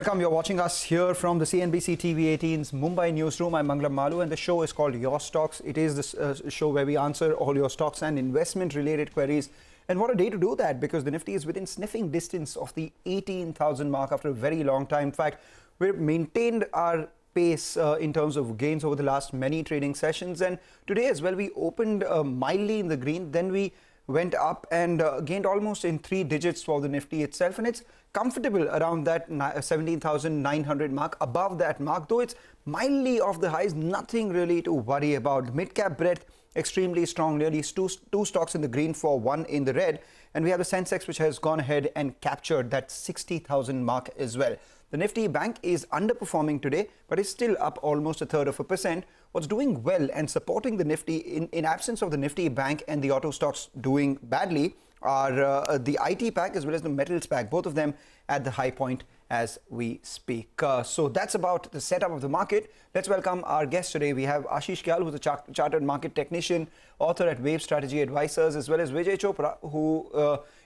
Welcome, you're watching us here from the CNBC-TV18's Mumbai newsroom. I'm Mangalam Malu and the show is called Your Stocks. It is this show where we answer all your stocks and investment related queries. And what a day to do that, because the Nifty is within sniffing distance of the 18,000 mark after a very long time. In fact, we've maintained our pace in terms of gains over the last many trading sessions. And today as well, we opened mildly in the green, then we went up and gained almost in 3 digits for the Nifty itself, and it's comfortable around that 17,900 mark. Above that mark, though it's mildly off the highs, nothing really to worry about. Mid-cap breadth extremely strong, nearly two stocks in the green for one in the red, and we have the sensex which has gone ahead and captured that 60,000 mark as well. The Nifty bank is underperforming today, but is still up almost 1/3%. What's doing well and supporting the Nifty in absence of the Nifty bank and the auto stocks doing badly are the IT pack as well as the metals pack, both of them at the high point as we speak. So that's about the setup of the market. Let's welcome our guest today. We have Ashish Kyal, who's a chartered market technician, author at Wave Strategy Advisors, as well as Vijay Chopra, who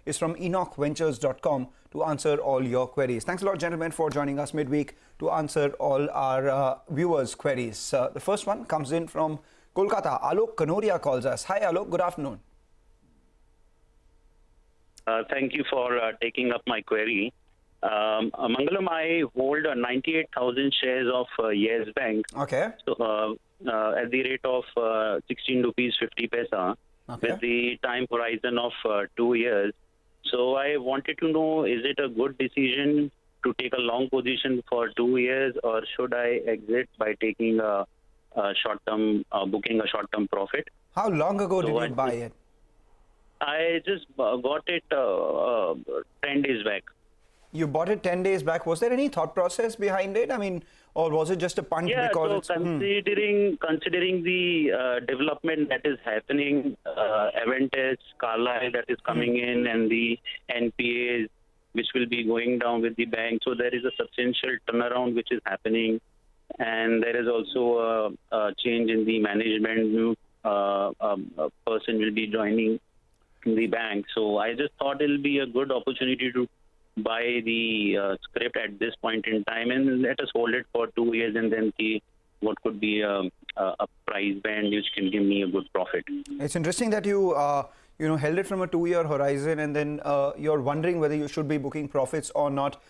is from enochventures.com to answer all your queries. Thanks a lot, gentlemen, for joining us midweek to answer all our viewers' queries. The first one comes in from Kolkata. Alok Kanoria calls us. Hi, Alok. Good afternoon. Thank you for taking up my query. Mangalam, I hold 98,000 shares of Yes Bank. Okay. So, at the rate of 16 rupees 50 paisa, Okay. with the time horizon of 2 years. So I wanted to know, is it a good decision to take a long position for 2 years, or should I exit by taking a short-term, booking a short-term profit? How long ago did you buy it? I just got it 10 days back. You bought it 10 days back. Was there any thought process behind it? I mean, or was it just a punt because so it's... considering the development that is happening, Aventis, Carlyle that is coming in, and the NPAs which will be going down with the bank. So there is a substantial turnaround which is happening, and there is also a change in the management. New person will be joining the bank. So I just thought it'll be a good opportunity to buy the script at this point in time, and let us hold it for 2 years and then see what could be a price band which can give me a good profit. It's interesting that you held it from a 2-year horizon, and then you're wondering whether you should be booking profits or not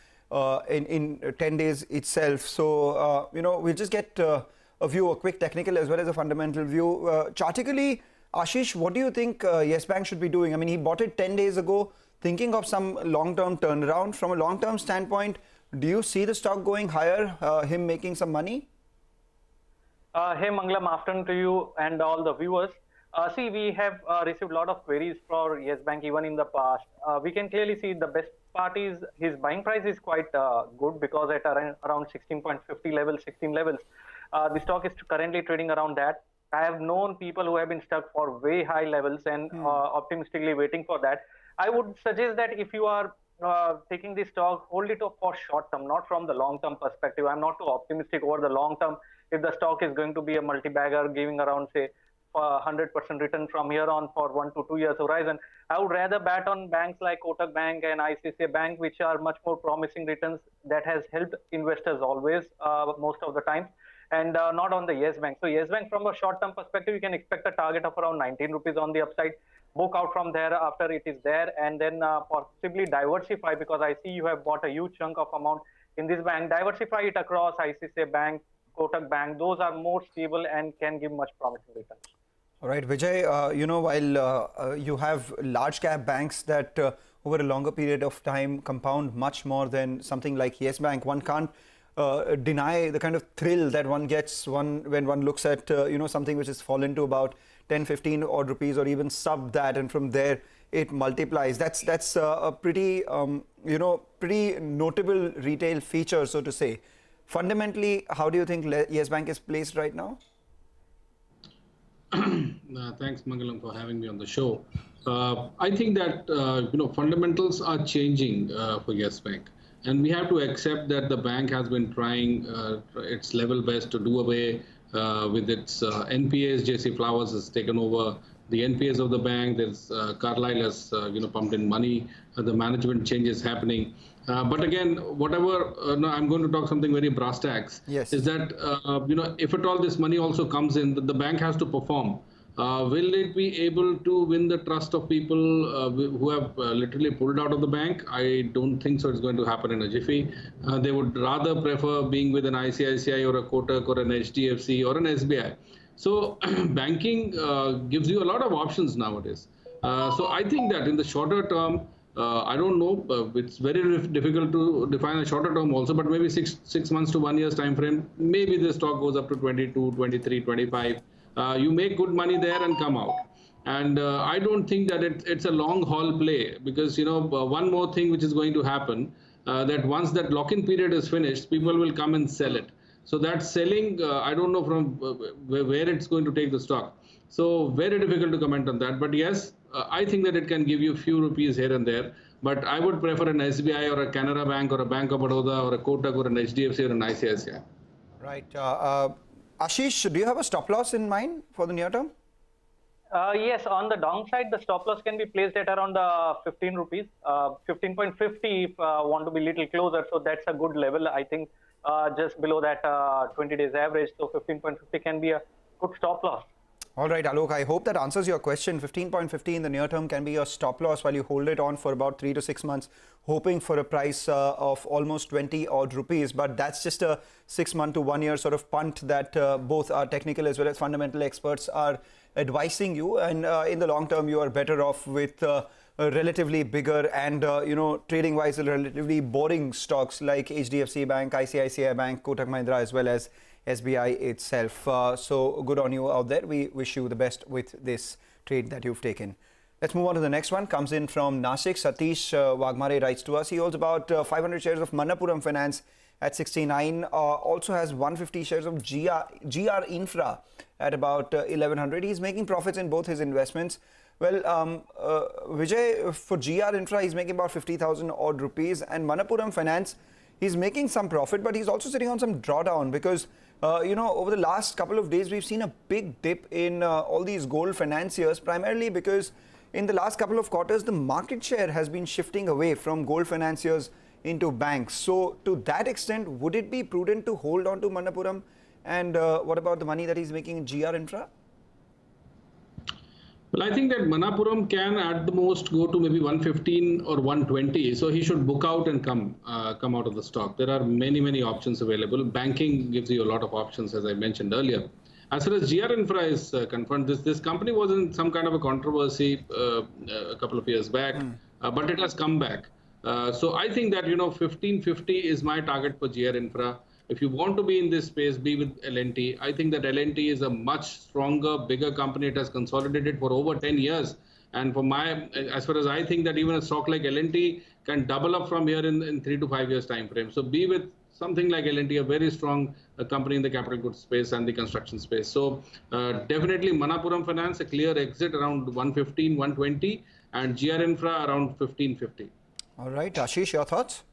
in 10 days itself. So we'll just get a quick technical as well as a fundamental view. Chartically, Ashish, what do you think Yes Bank should be doing? I mean, he bought it 10 days ago, thinking of some long-term turnaround. From a long-term standpoint, do you see the stock going higher, him making some money? Hey Mangalam, afternoon to you and all the viewers. See, we have received a lot of queries for Yes Bank even in the past. We can clearly see the best part is his buying price is quite good, because at around 16.50 levels, 16 levels, the stock is currently trading around that. I have known people who have been stuck for way high levels and optimistically waiting for that. I would suggest that if you are taking this stock, hold it up for short term, not from the long term perspective. I'm not too optimistic over the long term. If the stock is going to be a multi-bagger giving around, say, 100% return from here on for 1 to 2 years horizon, I would rather bet on banks like Kotak Bank and ICICI Bank, which are much more promising returns that has helped investors always, most of the time, and not on the Yes Bank. So Yes Bank, from a short-term perspective, you can expect a target of around 19 rupees on the upside. Book out from there after it is there, and then possibly diversify, because I see you have bought a huge chunk of amount in this bank. Diversify it across ICICI Bank, Kotak Bank. Those are more stable and can give much promising returns. All right, Vijay, while you have large cap banks that over a longer period of time compound much more than something like Yes Bank, one can't deny the kind of thrill that one gets when one looks at something which has fallen to about 10, 15 odd rupees, or even sub that, and from there it multiplies. That's a pretty pretty notable retail feature, so to say. Fundamentally, how do you think Yes Bank is placed right now? Thanks, Mangalam, for having me on the show. I think that fundamentals are changing for Yes Bank, and we have to accept that the bank has been trying its level best to do away with its NPAs. JC Flowers has taken over the NPAs of the bank. There's Carlyle has pumped in money. The management change is happening. But again, whatever, no, I'm going to talk something very brass tacks. Yes. Is that if at all this money also comes in, the bank has to perform. Will it be able to win the trust of people who have literally pulled out of the bank? I don't think so. It's going to happen in a jiffy. They would rather prefer being with an ICICI or a Kotak or an HDFC or an SBI. So banking gives you a lot of options nowadays. So I think that in the shorter term, I don't know. It's very difficult to define a shorter term also, but maybe six months to 1 year's time frame. Maybe the stock goes up to 22, 23, 25. You make good money there and come out. And I don't think that it's a long haul play, because one more thing which is going to happen, that once that lock-in period is finished, people will come and sell it. So that selling, I don't know from where it's going to take the stock. So very difficult to comment on that. But yes, I think that it can give you a few rupees here and there. But I would prefer an SBI or a Canara Bank or a Bank of Baroda or a Kotak or an HDFC or an ICICI. Right. Ashish, do you have a stop loss in mind for the near term? Yes, on the downside, the stop loss can be placed at around 15 rupees, 15.50 if want to be little closer. So that's a good level, I think, just below that 20 days average. So 15.50 can be a good stop loss. All right, Alok, I hope that answers your question. 15.50 in the near term can be your stop loss while you hold it on for about 3 to 6 months, hoping for a price of almost 20 odd rupees. But that's just a 6 month to 1 year sort of punt that both our technical as well as fundamental experts are advising you. And in the long term, you are better off with relatively bigger and, trading wise, relatively boring stocks like HDFC Bank, ICICI Bank, Kotak Mahindra, as well as SBI itself. So good on you out there. We wish you the best with this trade that you've taken. Let's move on to the next one. Comes in from Nashik. Satish Wagmare writes to us. He holds about 500 shares of Manappuram Finance at 69. Also has 150 shares of GR Infra at about 1100. He's making profits in both his investments. Well, Vijay, for GR Infra, he's making about 50,000 odd rupees, and Manappuram Finance, he's making some profit, but he's also sitting on some drawdown because, over the last couple of days, we've seen a big dip in all these gold financiers, primarily because in the last couple of quarters, the market share has been shifting away from gold financiers into banks. So to that extent, would it be prudent to hold on to Manappuram? And what about the money that he's making in GR Infra? Well, I think that Manappuram can at the most go to maybe 115 or 120. So he should book out and come out of the stock. There are many options available. Banking gives you a lot of options, as I mentioned earlier. As far as GR Infra is concerned, this company was in some kind of a controversy a couple of years back, but it has come back. So I think that 1550 is my target for GR Infra. If you want to be in this space, be with L&T. I think that L&T is a much stronger, bigger company. It has consolidated for over 10 years. And as far as I think that even a stock like L&T can double up from here in 3 to 5 years time frame. So be with something like L&T, a very strong company in the capital goods space and the construction space. So definitely Manappuram Finance, a clear exit around 115, 120, and GR Infra around 1550. All right, Ashish, your thoughts?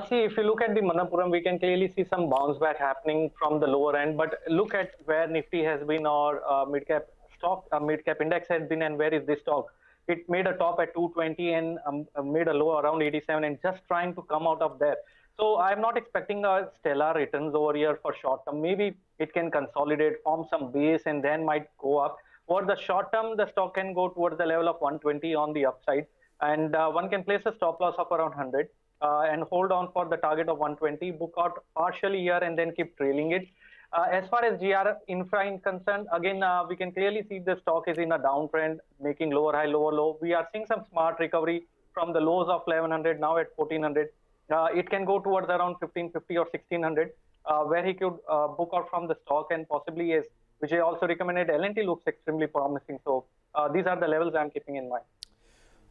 See, if you look at the Manappuram, we can clearly see some bounce back happening from the lower end. But look at where Nifty has been, or mid-cap index has been, and where is this stock? It made a top at 220 and made a low around 87 and just trying to come out of there. So I'm not expecting a stellar returns over here for short term. Maybe it can consolidate, form some base, and then might go up. For the short term, the stock can go towards the level of 120 on the upside, and one can place a stop loss of around 100. And hold on for the target of 120, book out partially here and then keep trailing it. As far as GR Infra is concerned, again, we can clearly see the stock is in a downtrend, making lower high, lower low. We are seeing some smart recovery from the lows of 1100, now at 1400. It can go towards around 1550 or 1600, where he could book out from the stock, and possibly, as Vijay also recommended, L&T looks extremely promising. So these are the levels I'm keeping in mind.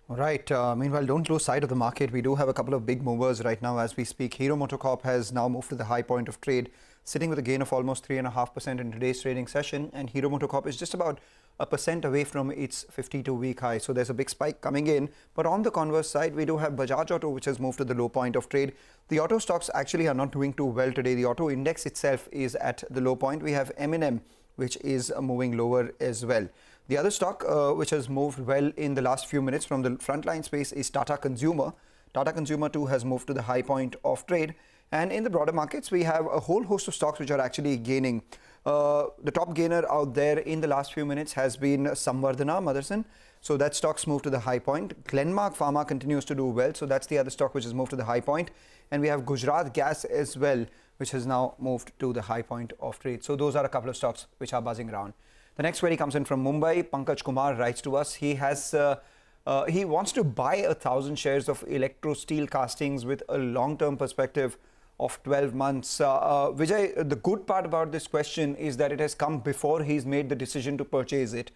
All right. Meanwhile, don't lose sight of the market. We do have a couple of big movers right now as we speak. Hero MotoCorp has now moved to the high point of trade, sitting with a gain of almost 3.5% in today's trading session. And Hero MotoCorp is just about 1% away from its 52-week high. So there's a big spike coming in. But on the converse side, we do have Bajaj Auto, which has moved to the low point of trade. The auto stocks actually are not doing too well today. The auto index itself is at the low point. We have M&M, which is moving lower as well. The other stock which has moved well in the last few minutes from the frontline space is Tata Consumer. Tata Consumer too has moved to the high point of trade. And in the broader markets, we have a whole host of stocks which are actually gaining. The top gainer out there in the last few minutes has been Samvardhana Motherson. So that stock's moved to the high point. Glenmark Pharma continues to do well. So that's the other stock which has moved to the high point. And we have Gujarat Gas as well, which has now moved to the high point of trade. So those are a couple of stocks which are buzzing around. The next query comes in from Mumbai. Pankaj Kumar writes to us. He wants to buy 1,000 shares of Electro Steel Castings with a long-term perspective of 12 months. Vijay, the good part about this question is that it has come before he's made the decision to purchase it.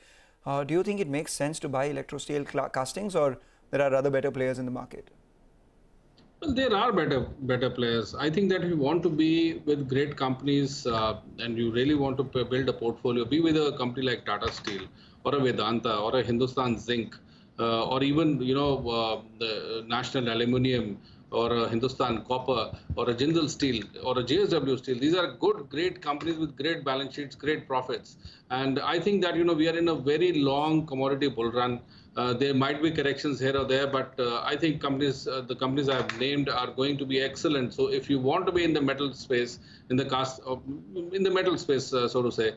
Do you think it makes sense to buy Electro Steel Castings, or there are other better players in the market? Well, there are better players. I think that if you want to be with great companies and you really want to build a portfolio, be with a company like Tata Steel or a Vedanta or a Hindustan Zinc or even the National Aluminium or a Hindustan Copper or a Jindal Steel or a JSW Steel. These are great companies with great balance sheets, great profits. And I think that, we are in a very long commodity bull run. There might be corrections here or there, but I think the companies I have named are going to be excellent. So if you want to be in the metal space, so to say,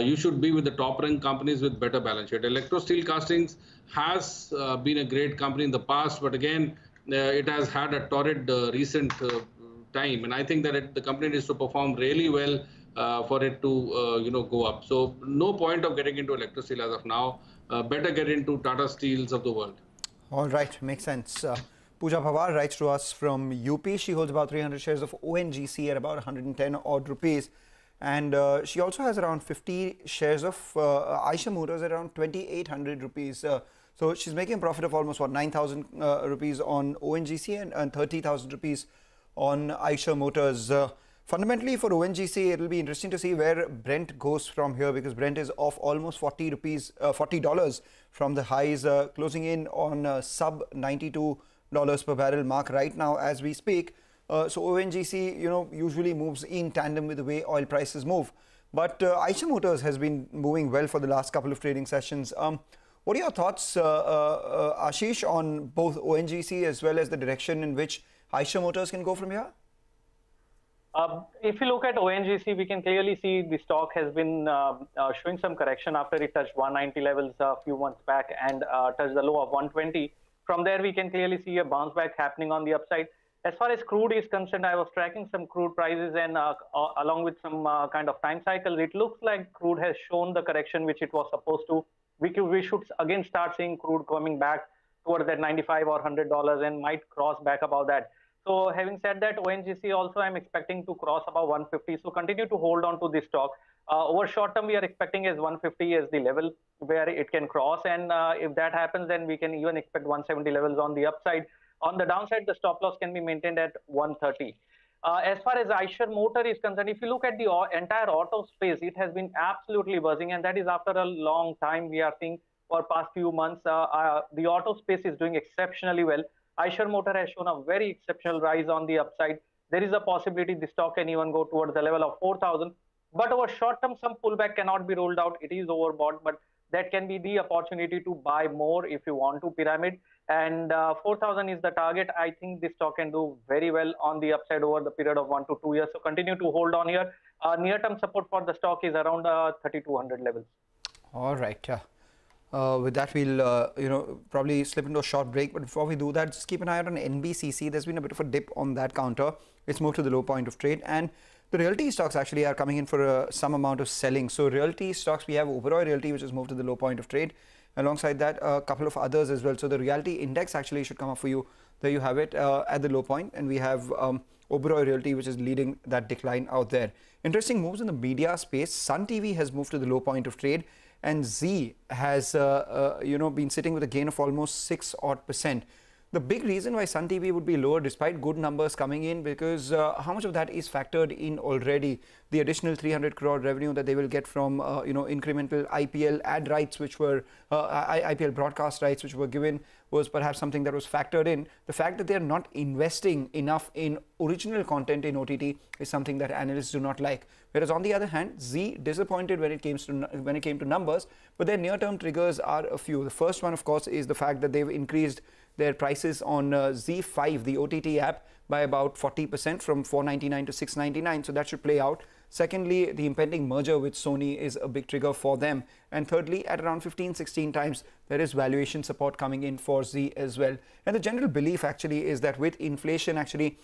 you should be with the top-ranked companies with better balance sheet. Electro Steel Castings has been a great company in the past, but again, it has had a torrid recent time, and I think that the company needs to perform really well for it to go up. So no point of getting into Electro Steel as of now. Better get into Tata Steels of the world. All right, makes sense. Pooja Pawar writes to us from UP. She holds about 300 shares of ONGC at about 110 odd rupees. And she also has around 50 shares of Eicher Motors at around 2,800 rupees. So she's making a profit of almost 9,000 rupees on ONGC and 30,000 rupees on Eicher Motors. Fundamentally, for ONGC, it will be interesting to see where Brent goes from here, because Brent is off almost $40 from the highs, closing in on sub $92 per barrel mark right now as we speak. So ONGC, usually moves in tandem with the way oil prices move. But Eicher Motors has been moving well for the last couple of trading sessions. What are your thoughts, Ashish, on both ONGC as well as the direction in which Eicher Motors can go from here? If you look at ONGC, we can clearly see the stock has been showing some correction after it touched 190 levels a few months back and touched the low of 120. From there, we can clearly see a bounce back happening on the upside. As far as crude is concerned, I was tracking some crude prices, and along with some kind of time cycles, it looks like crude has shown the correction which it was supposed to. We should again start seeing crude coming back towards that $95 or $100 and might cross back above that. So having said that, ONGC also I'm expecting to cross above 150. So continue to hold on to this stock. Over short term, we are expecting as 150 as the level where it can cross. And if that happens, then we can even expect 170 levels on the upside. On the downside, the stop loss can be maintained at 130. As far as Eicher Motor is concerned, if you look at the entire auto space, it has been absolutely buzzing, and that is after a long time. We are seeing for past few months, the auto space is doing exceptionally well. Eicher Motor has shown a very exceptional rise on the upside. There is a possibility the stock can even go towards the level of 4,000. But over short term, some pullback cannot be ruled out. It is overbought, but that can be the opportunity to buy more if you want to pyramid. And 4,000 is the target. I think this stock can do very well on the upside over the period of 1 to 2 years. So continue to hold on here. Near-term support for the stock is around 3,200 levels. All right. With that, we'll probably slip into a short break. But before we do that, just keep an eye out on NBCC. There's been a bit of a dip on that counter. It's moved to the low point of trade, and the realty stocks actually are coming in for some amount of selling. So realty stocks, we have Oberoi Realty, which has moved to the low point of trade. Alongside that, a couple of others as well. So the realty index actually should come up for you. There you have it at the low point, and we have Oberoi Realty, which is leading that decline out there. Interesting moves in the media space. Sun TV has moved to the low point of trade, and Z has been sitting with a gain of almost 6% odd. The big reason why Sun TV would be lower despite good numbers coming in, because how much of that is factored in already? The additional 300 crore revenue that they will get from incremental IPL ad rights, which were IPL broadcast rights, which were given, was perhaps something that was factored in. The fact that they are not investing enough in original content in OTT is something that analysts do not like. Whereas on the other hand, Z disappointed when it came to numbers, but their near-term triggers are a few. The first one, of course, is the fact that they've increased their prices on Z5, the OTT app, by about 40% from 499 to 699. So that should play out. Secondly, the impending merger with Sony is a big trigger for them. And thirdly, at around 15-16 times, there is valuation support coming in for Z as well. And the general belief actually is that with inflation actually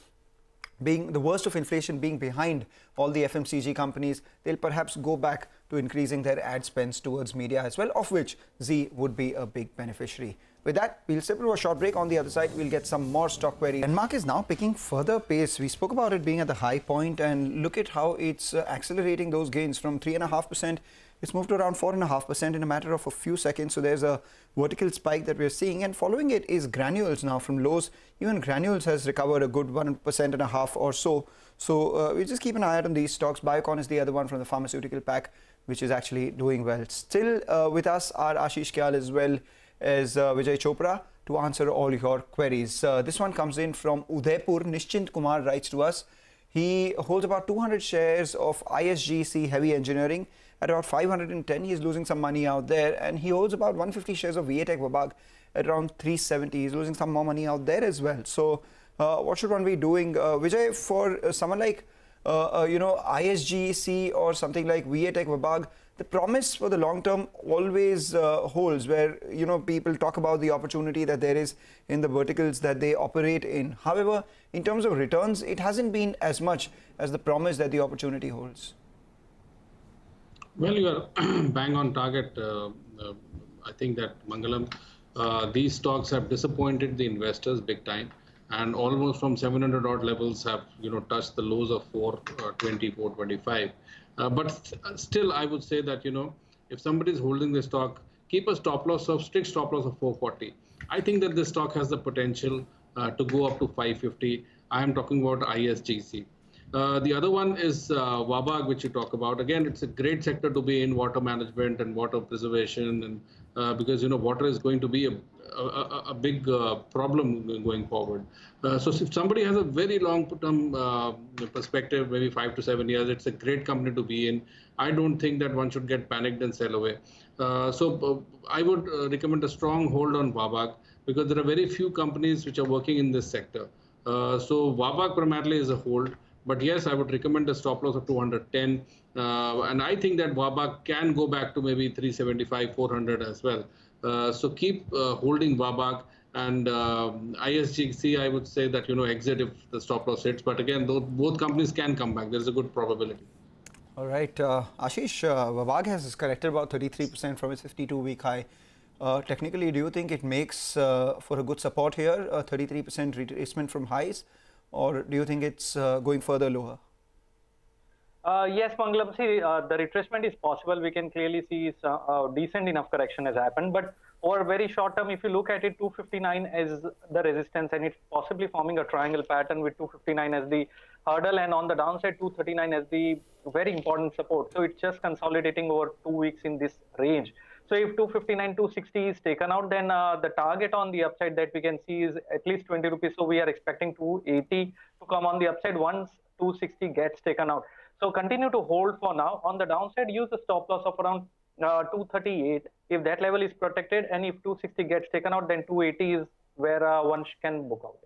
being the worst of inflation being behind all the FMCG companies, they'll perhaps go back to increasing their ad spends towards media as well, of which Z would be a big beneficiary. With that, we'll step into a short break. On the other side, we'll get some more stock queries. Denmark is now picking further pace. We spoke about it being at the high point, and look at how it's accelerating those gains from 3.5%. It's moved to around 4.5% in a matter of a few seconds. So there's a vertical spike that we're seeing, and following it is Granules now from lows. Even Granules has recovered a good 1.5% or so. So we just keep an eye out on these stocks. Biocon is the other one from the pharmaceutical pack, which is actually doing well. Still with us are Ashish Kyal as well as Vijay Chopra to answer all your queries. This one comes in from Udaipur. Nishchint Kumar writes to us. He holds about 200 shares of ISGC Heavy Engineering at about 510. He's losing some money out there, and he holds about 150 shares of Viatech Vabag at around 370. He's losing some more money out there as well. So what should one be doing, Vijay, for someone like ISGC or something like Viatech Vabag? The promise for the long term always holds, where people talk about the opportunity that there is in the verticals that they operate in. However, in terms of returns, it hasn't been as much as the promise that the opportunity holds. Well, you are bang on target. I think that Mangalam, these stocks have disappointed the investors big time, and almost from 700 odd levels have touched the lows of 420, 425. But still, I would say that if somebody is holding the stock, keep a strict stop loss of 440. I think that this stock has the potential to go up to 550. I am talking about ISGC. The other one is Vabag, which you talk about. Again, it's a great sector to be in, water management and water preservation, and because water is going to be a big problem going forward. So if somebody has a very long-term perspective, maybe 5 to 7 years, it's a great company to be in. I don't think that one should get panicked and sell away. So I would recommend a strong hold on Vabag, because there are very few companies which are working in this sector. So Vabag primarily is a hold. But yes, I would recommend a stop loss of 210. And I think that Vabag can go back to maybe 375, 400 as well. So keep holding Vabag, and ISGC, I would say that, exit if the stop loss hits. But again, both companies can come back. There's a good probability. All right. Ashish, Vabag has corrected about 33% from its 52-week high. Technically, do you think it makes for a good support here, 33% retracement from highs? Or do you think it's going further lower? Yes, Mangalam, see, the retracement is possible. We can clearly see a decent enough correction has happened. But over very short term, if you look at it, 259 is the resistance, and it's possibly forming a triangle pattern with 259 as the hurdle, and on the downside, 239 as the very important support. So it's just consolidating over 2 weeks in this range. So if 259, 260 is taken out, then the target on the upside that we can see is at least 20 rupees. So we are expecting 280 to come on the upside once 260 gets taken out. So continue to hold for now. On the downside, use a stop loss of around 238. If that level is protected, and if 260 gets taken out, then 280 is where one can book out.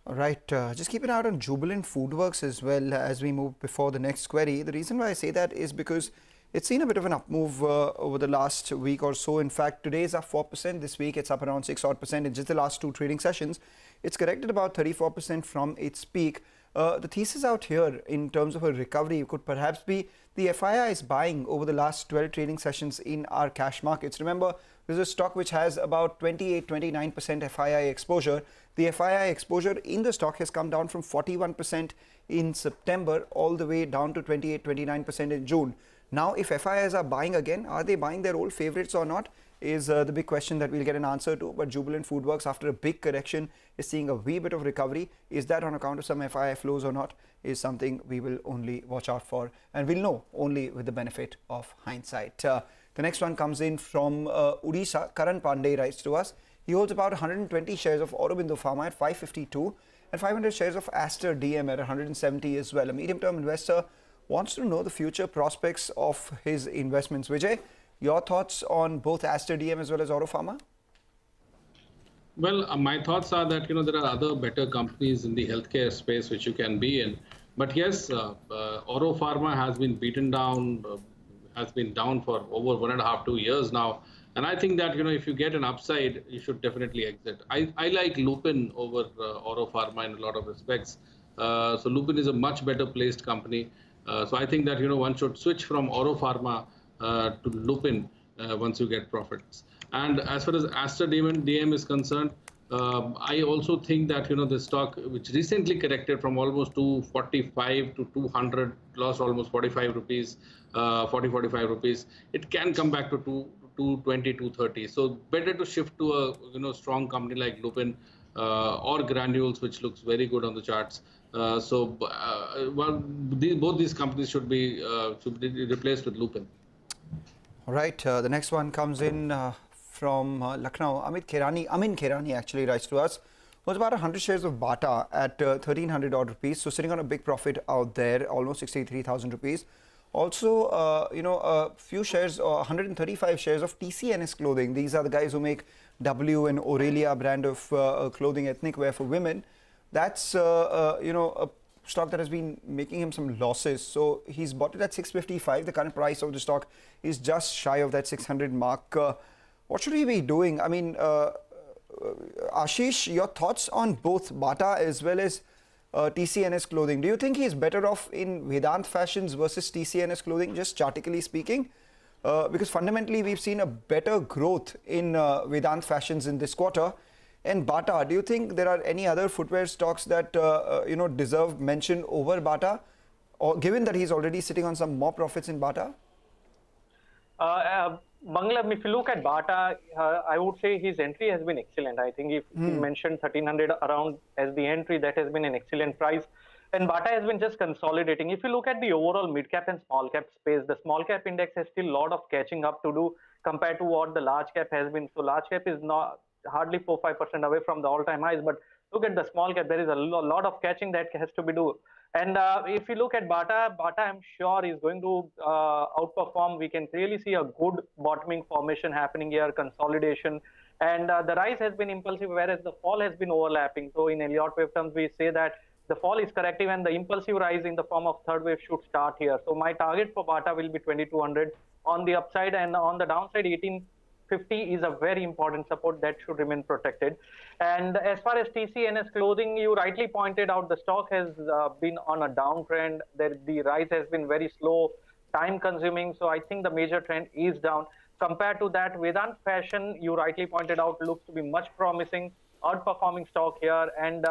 All right. Just keep an eye out on Jubilant Foodworks as well as we move before the next query. The reason why I say that is because it's seen a bit of an up move over the last week or so. In fact, today is up 4%. This week, it's up around 6% in just the last 2 trading sessions. It's corrected about 34% from its peak. The thesis out here in terms of a recovery could perhaps be the FII is buying over the last 12 trading sessions in our cash markets. Remember, this is a stock which has about 28-29% FII exposure. The FII exposure in the stock has come down from 41% in September all the way down to 28-29% in June. Now, if FIIs are buying again, are they buying their old favorites or not, is the big question that we'll get an answer to. But Jubilant Foodworks, after a big correction, is seeing a wee bit of recovery. Is that on account of some FII flows or not, is something we will only watch out for, and we'll know only with the benefit of hindsight. The next one comes in from Odisha. Karan Pandey writes to us. He holds about 120 shares of Aurobindo Pharma at 552 and 500 shares of Aster DM at 170 as well. A medium-term investor wants to know the future prospects of his investments. Vijay, your thoughts on both Aster DM as well as Auto Pharma? Well, my thoughts are that there are other better companies in the healthcare space which you can be in. But yes, Oro Pharma has been beaten down, has been down for over 1.5, 2 years now. And I think that if you get an upside, you should definitely exit. I like Lupin over Oro Pharma in a lot of respects. So Lupin is a much better placed company. So I think that one should switch from Oro Pharma to Lupin once you get profits. And as far as Aster DM is concerned, I also think that the stock, which recently corrected from almost 245 to 200, lost almost 45 rupees, 45 rupees, it can come back to 220, 230. So better to shift to a strong company like Lupin or Granules, which looks very good on the charts. Both these companies should be replaced with Lupin. All right, the next one comes in from Lucknow. Amin Kherani actually writes to us. Was about 100 shares of Bata at 1,300 odd rupees. So sitting on a big profit out there, almost 63,000 rupees. Also, a few shares, 135 shares of TCNS Clothing. These are the guys who make W and Aurelia brand of clothing, ethnic wear for women. That's a stock that has been making him some losses. So he's bought it at 655. The current price of the stock is just shy of that 600 mark. What should he be doing? I mean, Ashish, your thoughts on both Bata as well as TCNS Clothing. Do you think he's better off in Vedant Fashions versus TCNS Clothing, just chartically speaking? Because fundamentally, we've seen a better growth in Vedant Fashions in this quarter. And Bata, do you think there are any other footwear stocks that deserve mention over Bata, or given that he's already sitting on some more profits in Bata? Mangalam, if you look at Bata, I would say his entry has been excellent. I think if he mentioned 1,300 around as the entry, that has been an excellent price. And Bata has been just consolidating. If you look at the overall mid-cap and small-cap space, the small-cap index has still a lot of catching up to do compared to what the large-cap has been. So large-cap is not hardly 4-5% away from the all-time highs. But look at the small-cap, there is a lot of catching that has to be done. And if you look at Bata, I'm sure is going to outperform. We can clearly see a good bottoming formation happening here, consolidation. And the rise has been impulsive, whereas the fall has been overlapping. So in Elliott wave terms, we say that the fall is corrective and the impulsive rise in the form of third wave should start here. So my target for Bata will be 2,200 on the upside, and on the downside, 1,850 is a very important support that should remain protected. And as far as TCNS Clothing, you rightly pointed out, the stock has been on a downtrend. The rise has been very slow, time consuming. So I think the major trend is down. Compared to that, Vedant Fashion, you rightly pointed out, looks to be much promising, outperforming stock here. And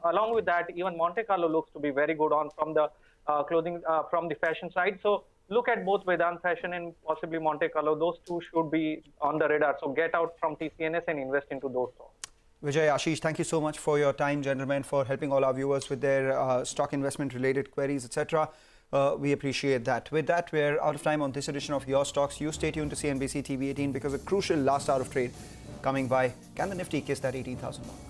along with that, even Monte Carlo looks to be very good on from the clothing, from the fashion side. So look at both Vedant Fashion and possibly Monte Carlo. Those two should be on the radar. So get out from TCNS and invest into those stocks. Vijay, Ashish, thank you so much for your time, gentlemen, for helping all our viewers with their stock investment related queries, etc. We appreciate that. With that, we're out of time on this edition of Your Stocks. You stay tuned to CNBC TV 18 because a crucial last hour of trade coming by. Can the Nifty kiss that 18,000 mark?